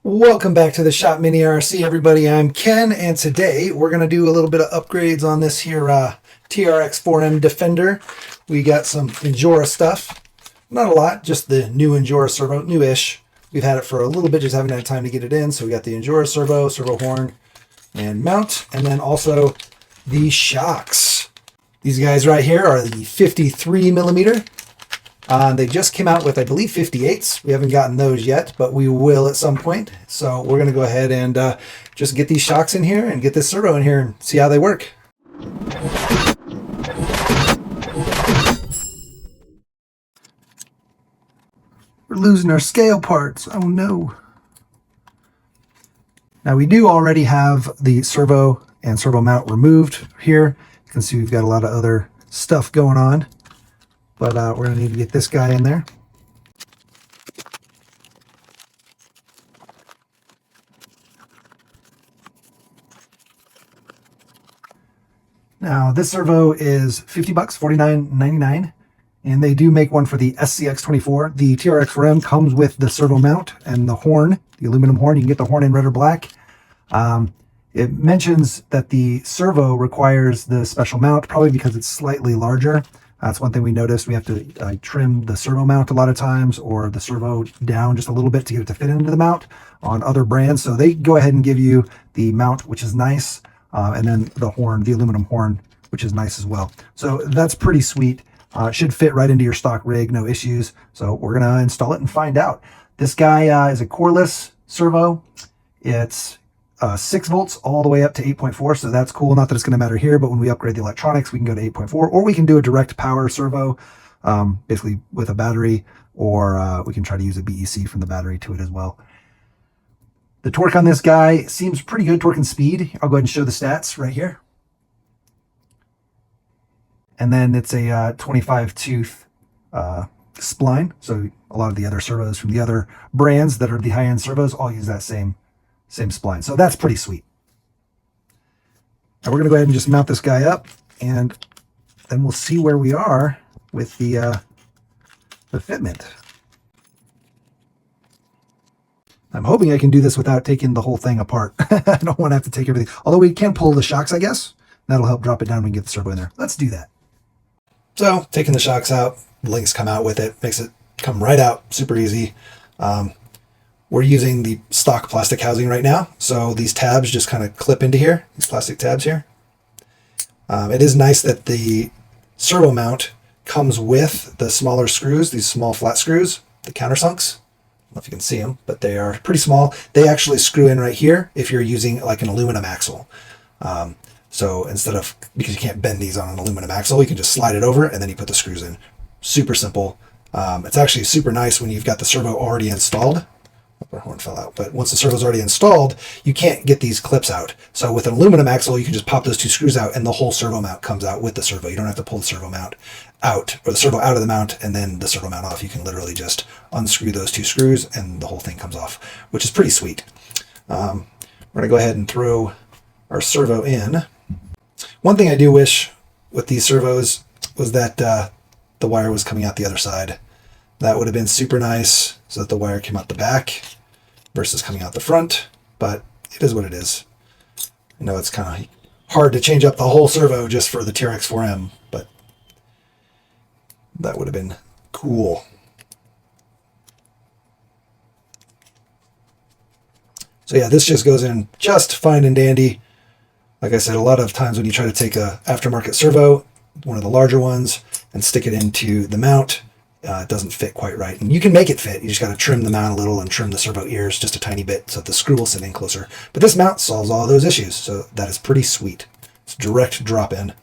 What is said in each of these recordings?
Welcome back to the Shop Mini RC, everybody. I'm Ken, and today we're going to do a little bit of upgrades on this here TRX4M Defender. We got some Injora stuff. Not a lot, just the new Injora Servo, new-ish. We've had it for a little bit, just haven't had time to get it in. So we got the Injora Servo, servo horn, and mount, and then also the shocks. These guys right here are the 53 millimeter. They just came out with, I believe, 58s. We haven't gotten those yet, but we will at some point. So we're going to go ahead and just get these shocks in here and get this servo in here and see how they work. We're losing our scale parts. Oh no. Now we do already have the servo and servo mount removed here. You can see we've got a lot of other stuff going on. But we're going to need to get this guy in there. Now this servo is $50, $49.99, and they do make one for the SCX24. The TRX4M comes with the servo mount and the horn, the aluminum horn. You can get the horn in red or black. It mentions that the servo requires the special mount, probably because it's slightly larger. That's one thing we noticed. We have to trim the servo mount a lot of times, or the servo down just a little bit to get it to fit into the mount on other brands. So they go ahead and give you the mount, which is nice, and then the horn, the aluminum horn, which is nice as well. So that's pretty sweet. Should fit right into your stock rig, no issues. So we're going to install it and find out. This guy is a coreless servo. It's 6 volts all the way up to 8.4, so that's cool. Not that it's going to matter here, but when we upgrade the electronics, we can go to 8.4, or we can do a direct power servo, basically with a battery, or we can try to use a BEC from the battery to it as well. The torque on this guy seems pretty good, torque and speed. I'll go ahead and show the stats right here. And then it's a 25 tooth spline, so a lot of the other servos from the other brands that are the high-end servos all use that same spline. So that's pretty sweet. Now we're going to go ahead and just mount this guy up, and then we'll see where we are with the fitment. I'm hoping I can do this without taking the whole thing apart. I don't want to have to take everything. Although we can pull the shocks, I guess. That'll help drop it down. We can get the servo in there. Let's do that. So taking the shocks out, links come out with it, makes it come right out, super easy. We're using the stock plastic housing right now, so these tabs just kind of clip into here, these plastic tabs here. It is nice that the servo mount comes with the smaller screws, these small flat screws, the countersunks. I don't know if you can see them, but they are pretty small. They actually screw in right here if you're using like an aluminum axle. So instead of, because you can't bend these on an aluminum axle, you can just slide it over and then you put the screws in. Super simple. It's actually super nice when you've got the servo already installed. Our horn fell out, but once the servo's already installed, you can't get these clips out. So with an aluminum axle, you can just pop those 2 screws out and the whole servo mount comes out with the servo. You don't have to pull the servo mount out, or the servo out of the mount and then the servo mount off. You can literally just unscrew those 2 screws and the whole thing comes off, which is pretty sweet. We're going to go ahead and throw our servo in. One thing I do wish with these servos was that the wire was coming out the other side. That would have been super nice, so that the wire came out the back versus coming out the front, but it is what it is. I know it's kind of hard to change up the whole servo just for the TRX4M, but that would have been cool. So yeah, this just goes in just fine and dandy. Like I said, a lot of times when you try to take a aftermarket servo, one of the larger ones, and stick it into the mount, it doesn't fit quite right. And you can make it fit. You just got to trim the mount a little and trim the servo ears just a tiny bit so that the screw will sit in closer. But this mount solves all of those issues, so that is pretty sweet. It's direct drop in.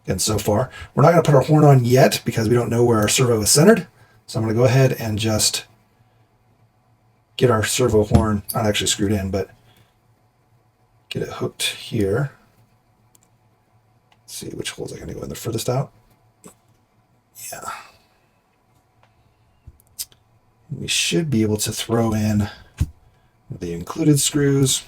And so far, we're not going to put our horn on yet because we don't know where our servo is centered. So I'm going to go ahead and just get our servo horn, not actually screwed in, but get it hooked here. Let's see which holes are going to go in the furthest out. Yeah. We should be able to throw in the included screws.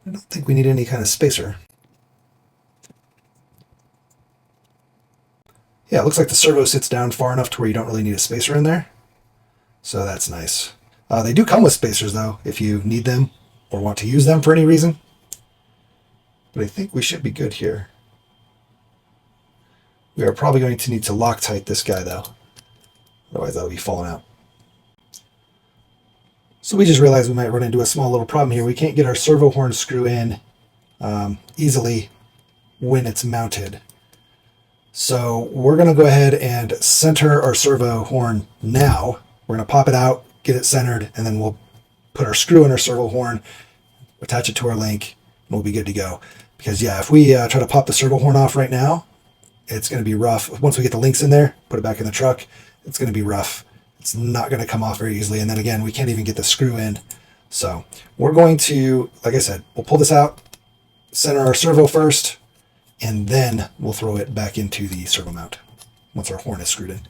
I don't think we need any kind of spacer. Yeah, it looks like the servo sits down far enough to where you don't really need a spacer in there. So that's nice. They do come with spacers though, if you need them or want to use them for any reason. But I think we should be good here. We are probably going to need to Loctite this guy though. Otherwise that'll be falling out. So we just realized we might run into a small little problem here. We can't get our servo horn screw in easily when it's mounted. So we're going to go ahead and center our servo horn now. We're going to pop it out, get it centered, and then we'll put our screw in our servo horn, attach it to our link, and we'll be good to go. Because yeah, if we try to pop the servo horn off right now, it's going to be rough. Once we get the links in there, put it back in the truck, it's going to be rough. It's not going to come off very easily. And then again, we can't even get the screw in. So we're going to, like I said, we'll pull this out, center our servo first, and then we'll throw it back into the servo mount once our horn is screwed in.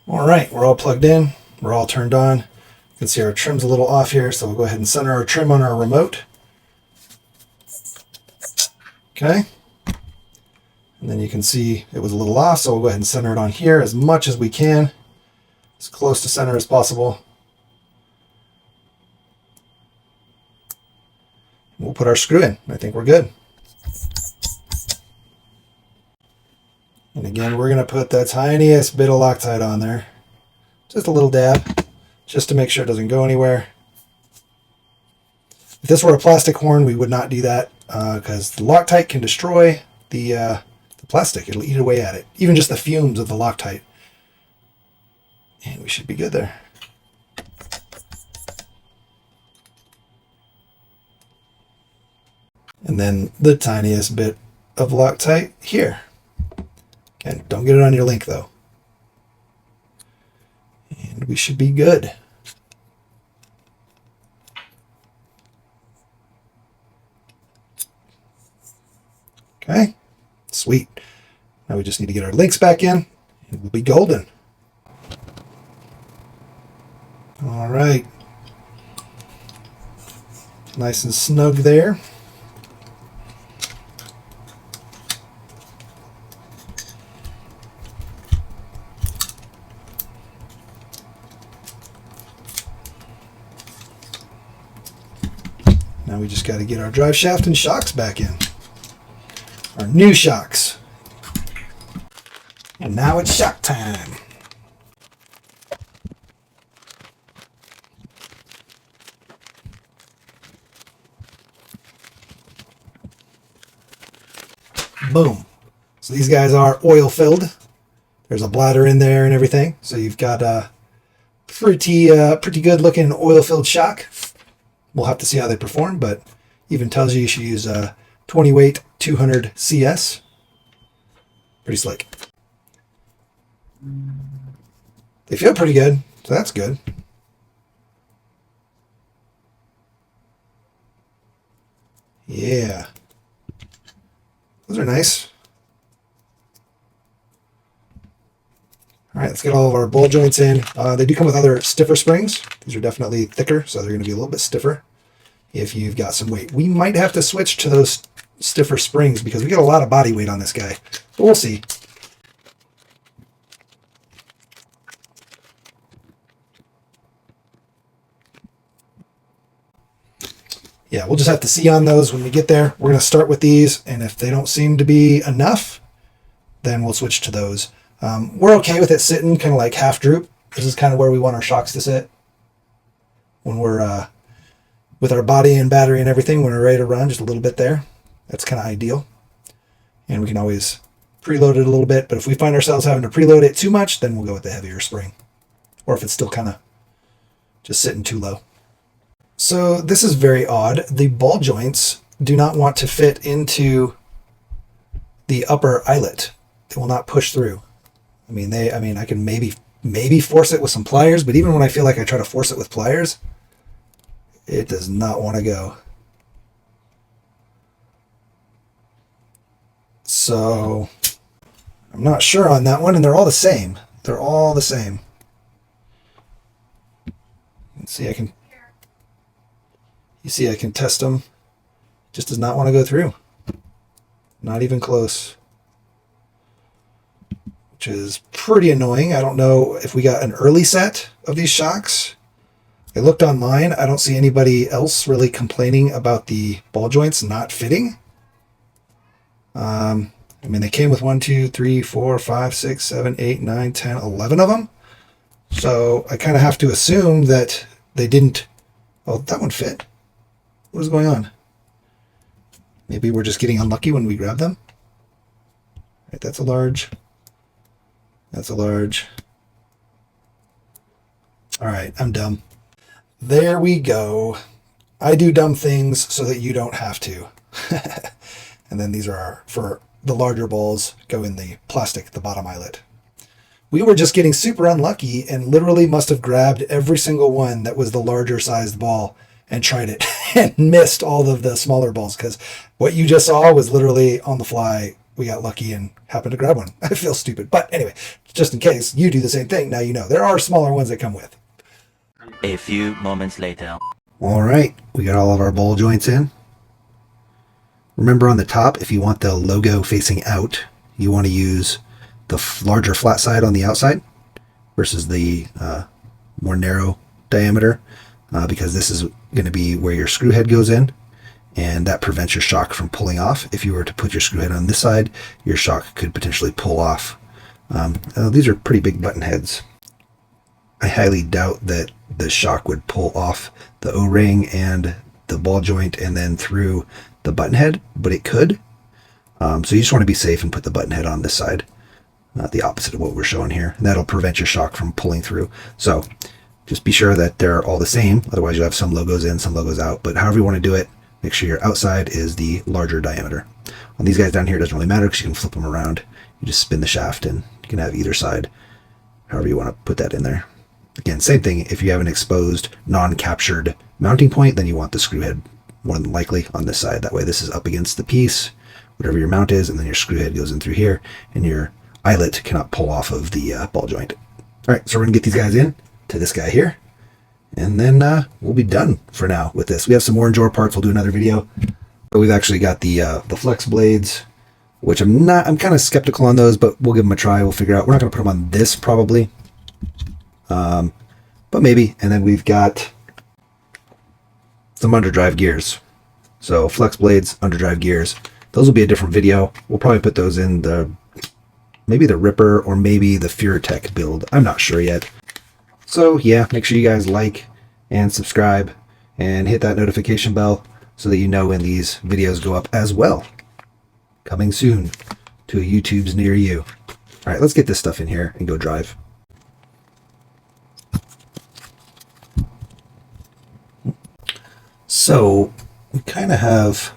All right, we're all plugged in. We're all turned on. You can see our trim's a little off here, so we'll go ahead and center our trim on our remote. Okay. And then you can see it was a little off, so we'll go ahead and center it on here as much as we can, as close to center as possible. We'll put our screw in. I think we're good. And again, we're going to put the tiniest bit of Loctite on there. Just a little dab, just to make sure it doesn't go anywhere. If this were a plastic horn, we would not do that because the Loctite can destroy the plastic. It'll eat away at it. Even just the fumes of the Loctite. And we should be good there. And then the tiniest bit of Loctite here. Again, don't get it on your link though. And we should be good. Okay, sweet. Now we just need to get our links back in and we'll be golden. All right. Nice and snug there. Now we just got to get our drive shaft and shocks back in. Our new shocks. And now it's shock time. Boom. So these guys are oil filled. There's a bladder in there and everything. So you've got a pretty good looking oil filled shock. We'll have to see how they perform, but even tells you should use a 20 weight 200 CS. Pretty slick. They feel pretty good, so that's good. Yeah. Those are nice. All right, let's get all of our ball joints in. They do come with other stiffer springs. These are definitely thicker, so they're going to be a little bit stiffer if you've got some weight. We might have to switch to those stiffer springs because we got a lot of body weight on this guy, but we'll see. Yeah, we'll just have to see on those when we get there. We're going to start with these, and if they don't seem to be enough, then we'll switch to those. We're okay with it sitting kind of like half droop. This is kind of where we want our shocks to sit when we're with our body and battery and everything, when we're ready to run, just a little bit there. That's kind of ideal. And we can always preload it a little bit, but if we find ourselves having to preload it too much, then we'll go with the heavier spring. Or if it's still kind of just sitting too low. So this is very odd. The ball joints do not want to fit into the upper eyelet. They will not push through. I mean, I can maybe force it with some pliers, but even when I feel like I try to force it with pliers, it does not want to go. So I'm not sure on that one, and they're all the same. They're all the same. Let's see, you see I can test them. It just does not want to go through. Not even close. Which is pretty annoying. I don't know if we got an early set of these shocks I looked online. I don't see anybody else really complaining about the ball joints not fitting. I mean, they came with 1, 2, 3, 4, 5, 6, 7, 8, 9, 10, 11 of them. So I kind of have to assume that they didn't. Oh, that one fit. What is going on? Maybe we're just getting unlucky when we grab them. Right, that's a large. That's a large. All right, I'm dumb. There we go. I do dumb things so that you don't have to. And then these are for the larger balls, go in the plastic, the bottom eyelet. We were just getting super unlucky and literally must have grabbed every single one that was the larger sized ball and tried it and missed all of the smaller balls, because what you just saw was literally on the fly. We got lucky and happened to grab one. I feel stupid. But anyway, just in case you do the same thing, now you know. There are smaller ones that come with. A few moments later. All right, we got all of our ball joints in. Remember, on the top, if you want the logo facing out, you want to use the larger flat side on the outside versus the more narrow diameter, because this is going to be where your screw head goes in, and that prevents your shock from pulling off. If you were to put your screw head on this side, your shock could potentially pull off. These are pretty big button heads. I highly doubt that the shock would pull off the O-ring and the ball joint and then through the button head, but it could. So you just want to be safe and put the button head on this side, the opposite of what we're showing here. And that'll prevent your shock from pulling through. So just be sure that they're all the same. Otherwise you'll have some logos in, some logos out. But however you want to do it, make sure your outside is the larger diameter. On these guys down here, it doesn't really matter because you can flip them around. You just spin the shaft and you can have either side, however you want to put that in there. Again, same thing. If you have an exposed, non-captured mounting point, then you want the screw head more than likely on this side. That way this is up against the piece, whatever your mount is, and then your screw head goes in through here, and your eyelet cannot pull off of the ball joint. All right, so we're going to get these guys in to this guy here, and then we'll be done for now with this. We have some more Injora parts. We'll do another video. But we've actually got the flex blades, which I'm kind of skeptical on those, but we'll give them a try. We'll figure out. We're not going to put them on this probably. But maybe. And then we've got some underdrive gears. So flex blades, underdrive gears. Those will be a different video. We'll probably put those in maybe the Ripper or maybe the FureTech build. I'm not sure yet. So yeah, make sure you guys like and subscribe and hit that notification bell so that you know when these videos go up as well. Coming soon to YouTube's near you. All right, let's get this stuff in here and go drive. So we kind of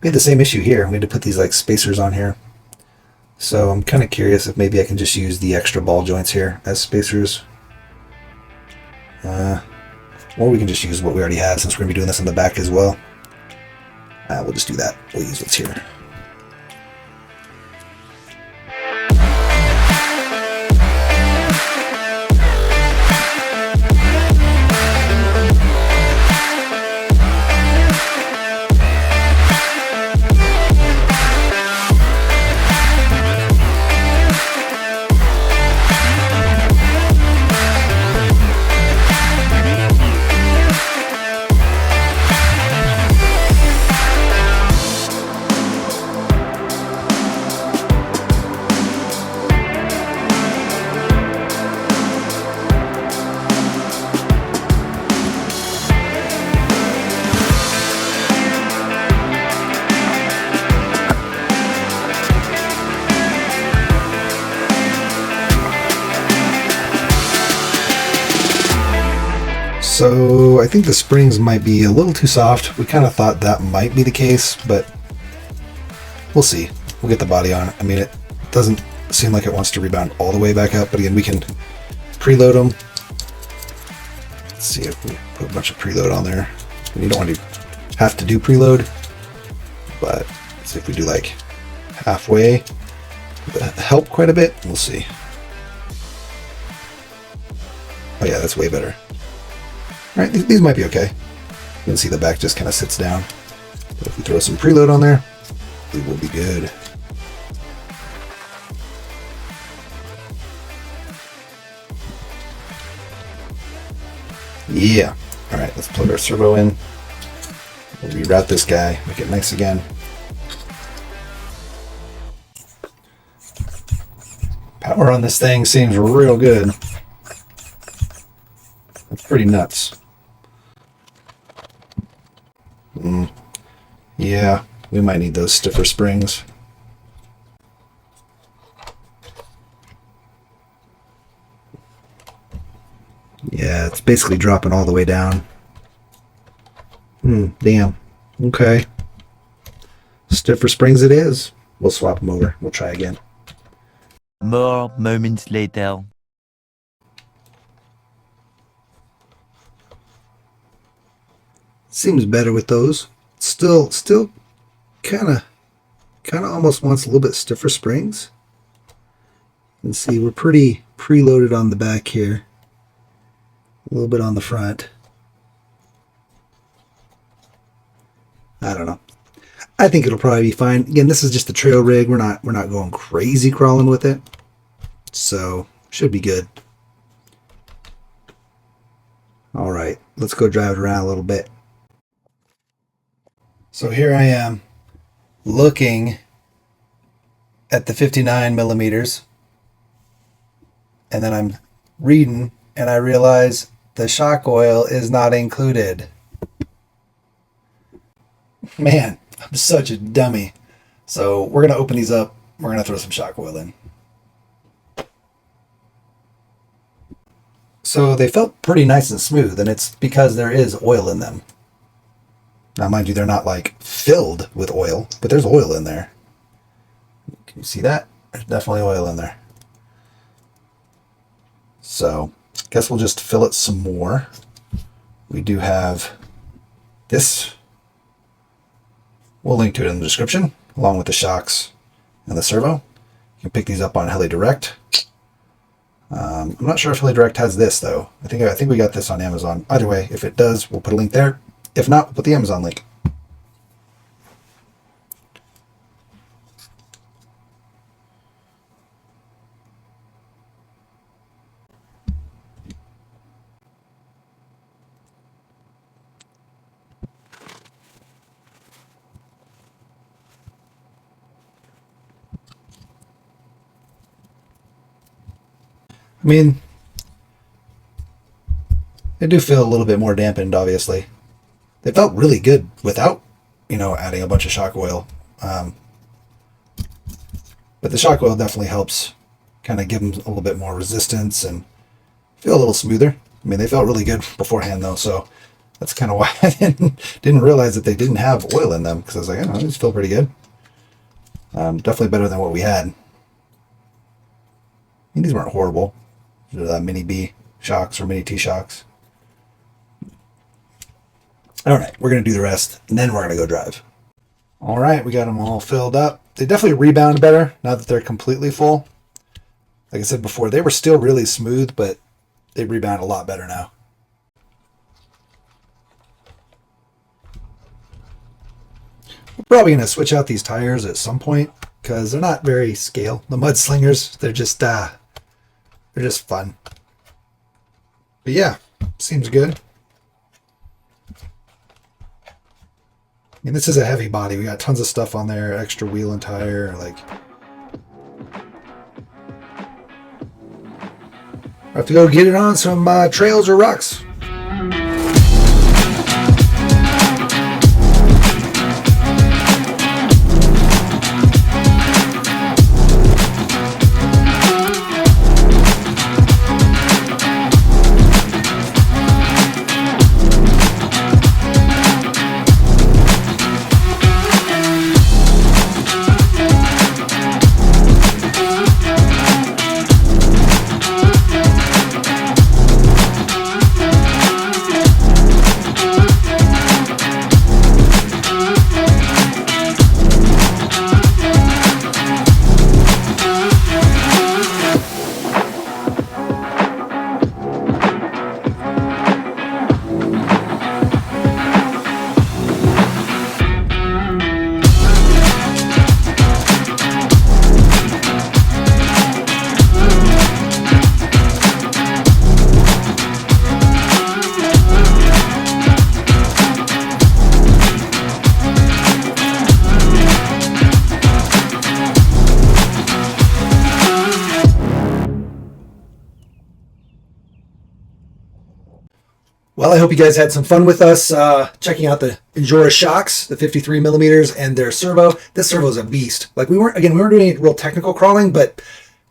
we had the same issue here. We had to put these like spacers on here. So I'm kind of curious if maybe I can just use the extra ball joints here as spacers. Or we can just use what we already have since we're going to be doing this on the back as well. We'll just do that. We'll use what's here. So I think the springs might be a little too soft. We kind of thought that might be the case, but we'll see. We'll get the body on. I mean, it doesn't seem like it wants to rebound all the way back up, but again, we can preload them. Let's see if we put a bunch of preload on there. And you don't want to have to do preload, but let's see if we do like halfway. That'll help quite a bit. We'll see. Oh yeah, that's way better. All right, these might be okay. You can see the back just kind of sits down. But if we throw some preload on there, we will be good. Yeah. All right, let's plug our servo in. We'll reroute this guy, make it nice again. Power on this thing seems real good. That's pretty nuts. Yeah, we might need those stiffer springs. Yeah, it's basically dropping all the way down. Damn. Okay. Stiffer springs it is. We'll swap them over. We'll try again. More moments later. Seems better with those. Still kind of almost wants a little bit stiffer springs. You can see we're pretty preloaded on the back here. A little bit on the front. I don't know. I think it'll probably be fine. Again, this is just a trail rig. We're not going crazy crawling with it. So, should be good. All right, let's go drive it around a little bit. So here I am looking at the 59 millimeters, and then I'm reading and I realize the shock oil is not included. Man, I'm such a dummy. So we're going to open these up. We're going to throw some shock oil in. So they felt pretty nice and smooth, and it's because there is oil in them. Now, mind you, they're not like filled with oil, but there's oil in there. Can you see that? There's definitely oil in there. So I guess we'll just fill it some more. We do have this. We'll link to it in the description, along with the shocks and the servo. You can pick these up on Heli Direct. I'm not sure if Heli Direct has this though. I think we got this on Amazon. Either way, if it does, we'll put a link there. If not, we'll put the Amazon link. I mean, they do feel a little bit more dampened, obviously. They felt really good without, adding a bunch of shock oil. But the shock oil definitely helps kind of give them a little bit more resistance and feel a little smoother. I mean, they felt really good beforehand, though, so that's kind of why I didn't realize that they didn't have oil in them, because I was like, oh, these feel pretty good. Definitely better than what we had. I mean, these weren't horrible. Mini B shocks or mini T shocks. All right, we're going to do the rest, and then we're going to go drive. All right, we got them all filled up. They definitely rebound better now that they're completely full. Like I said before, they were still really smooth, but they rebound a lot better now. We're probably going to switch out these tires at some point because they're not very scale. The mudslingers, they're just fun. But yeah, seems good. I mean, this is a heavy body. We got tons of stuff on there, extra wheel and tire, like. I have to go get it on some trails or rocks. Well, I hope you guys had some fun with us checking out the Injora shocks, the 53 millimeters, and their servo. This servo is a beast. Like we weren't doing any real technical crawling, but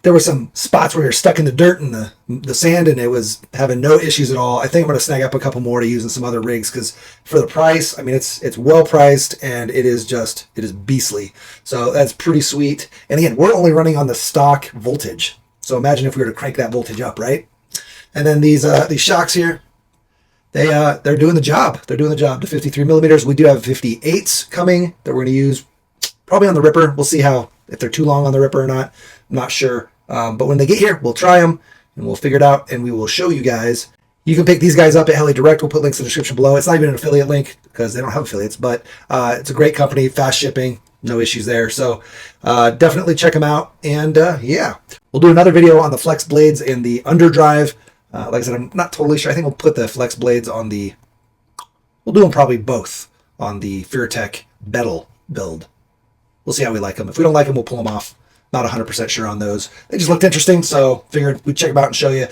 there were some spots where you're stuck in the dirt and the sand, and it was having no issues at all. I think I'm going to snag up a couple more to use in some other rigs because for the price, I mean, it's well priced and it is beastly. So that's pretty sweet. And again, we're only running on the stock voltage. So imagine if we were to crank that voltage up, right? And then these shocks here, they're doing the job. They're doing the job. The 53 millimeters. We do have 58s coming that we're going to use probably on the Ripper. We'll see if they're too long on the Ripper or not. I'm not sure. But when they get here, we'll try them and we'll figure it out and we will show you guys. You can pick these guys up at Heli Direct. We'll put links in the description below. It's not even an affiliate link because they don't have affiliates, but it's a great company, fast shipping, no issues there. So definitely check them out. And yeah, we'll do another video on the flex blades and the underdrive. Like I said, I'm not totally sure. I think we'll put the flex blades on we'll do them probably both on the FearTech Betel build. We'll see how we like them. If we don't like them, we'll pull them off. Not 100% sure on those. They just looked interesting, so figured we'd check them out and show you.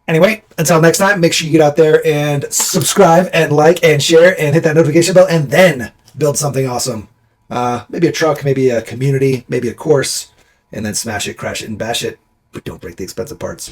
Anyway, until next time, make sure you get out there and subscribe and like and share and hit that notification bell and then build something awesome. Maybe a truck, maybe a community, maybe a course, and then smash it, crash it, and bash it. But don't break the expensive parts.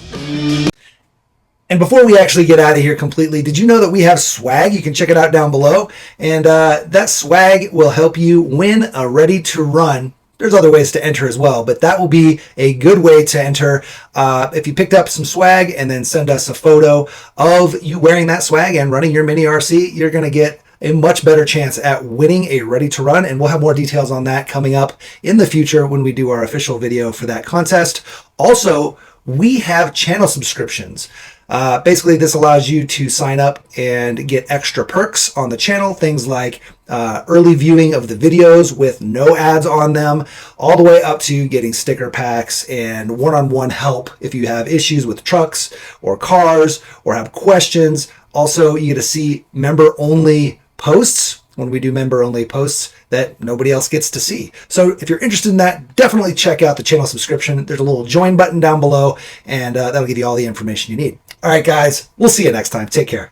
And before we actually get out of here completely, did you know that we have swag? You can check it out down below. And that swag will help you win a ready to run. There's other ways to enter as well, but that will be a good way to enter. If you picked up some swag and then send us a photo of you wearing that swag and running your mini RC, you're going to get a much better chance at winning a ready to run. And we'll have more details on that coming up in the future when we do our official video for that contest. Also, we have channel subscriptions. Basically, this allows you to sign up and get extra perks on the channel. Things like early viewing of the videos with no ads on them, all the way up to getting sticker packs and one-on-one help if you have issues with trucks or cars or have questions. Also, you get to see member-only posts when we do member-only posts that nobody else gets to see. So if you're interested in that, definitely check out the channel subscription. There's a little join button down below, and that'll give you all the information you need. All right, guys, we'll see you next time. Take care.